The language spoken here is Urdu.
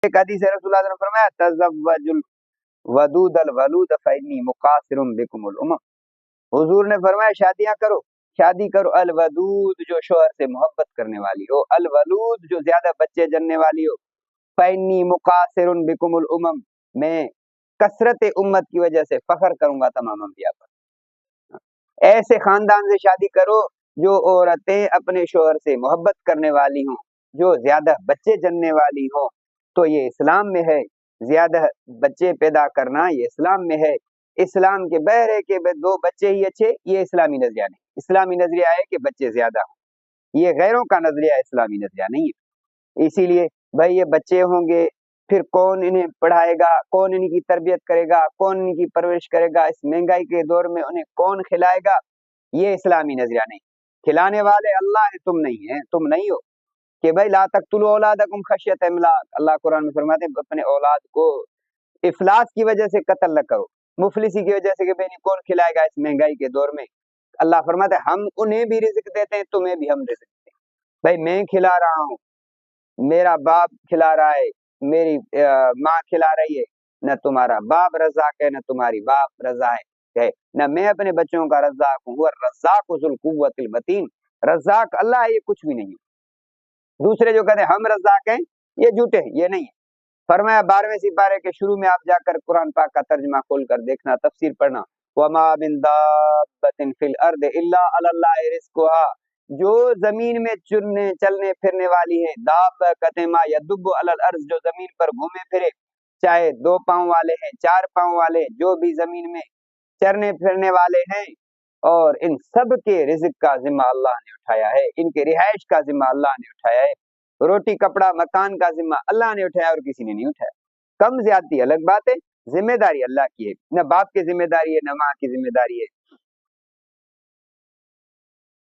ایک حدیث ہے رسول اللہ نے فرمایا تزوجل ودود الولود فإنی مقاصر بکم الامم، حضور نے فرمایا شادیاں کرو، شادی کرو، الودود جو شوہر سے محبت کرنے والی ہو، الولود جو زیادہ بچے جننے والی ہو، فإنی مقاصر بکم الامم، میں کثرت امت کی وجہ سے فخر کروں گا تمام انبیاء پر۔ ایسے خاندان سے شادی کرو جو عورتیں اپنے شوہر سے محبت کرنے والی ہوں، جو زیادہ بچے جننے والی ہوں، تو یہ اسلام میں ہے، زیادہ بچے پیدا کرنا یہ اسلام میں ہے۔ اسلام کے بہرے کے دو بچے ہی اچھے، یہ اسلامی نظریہ نہیں۔ اسلامی نظریہ ہے کہ بچے زیادہ ہوں، یہ غیروں کا نظریہ ہے، اسلامی نظریہ نہیں ہے۔ اسی لیے بھائی یہ بچے ہوں گے، پھر کون انہیں پڑھائے گا، کون ان کی تربیت کرے گا، کون ان کی پرورش کرے گا، اس مہنگائی کے دور میں انہیں کون کھلائے گا، یہ اسلامی نظریہ نہیں۔ کھلانے والے اللہ ہیں، تم نہیں ہیں، تم نہیں ہو کہ بھائی لا تقتلوا اولادکم خشیۃ املاق، اللہ قرآن میں فرماتے ہیں اپنے اولاد کو افلاس کی وجہ سے قتل نہ کرو، مفلسی کی وجہ سے کہ بھئی کون کھلائے گا اس مہنگائی کے دور میں۔ اللہ فرماتے ہیں ہم انہیں بھی رزق دیتے ہیں، تمہیں بھی ہم رزق دیتے ہیں۔ بھائی میں کھلا رہا ہوں، میرا باپ کھلا رہا ہے، میری ماں کھلا رہی ہے، نہ تمہارا باپ رزاق ہے نہ تمہاری باپ رزا ہے، نہ میں اپنے بچوں کا رزاق ہوں، وہ الرزاق ذو القوۃ المتین، رزاق اللہ ہے، یہ کچھ بھی نہیں ہے۔ دوسرے جو کہتے ہیں ہم رزاق ہیں، یہ جھوٹے ہیں، یہ نہیں ہے۔ فرمایا 12ویں سپارے کے شروع میں آپ جا کر قرآن پاک کا ترجمہ کھول کر دیکھنا، تفسیر پڑھنا، وما من دابۃ فی الارض الا علی اللہ رزقها، جو زمین میں چلنے پھرنے والی ہے، داب کہتے ہیں ما یدب علی الارض، جو زمین پر گھومے پھرے، چاہے 2 پاؤں والے ہیں 4 پاؤں والے، جو بھی زمین میں چرنے پھرنے والے ہیں، اور ان سب کے رزق کا ذمہ اللہ نے اٹھایا ہے، ان کے رہائش کا ذمہ اللہ نے اٹھایا ہے، روٹی کپڑا مکان کا ذمہ اللہ نے اٹھایا اور کسی نے نہیں اٹھایا۔ کم زیادتی الگ بات ہے، ذمہ داری اللہ کی ہے، نہ باپ کی ذمہ داری ہے نہ ماں کی ذمہ داری ہے،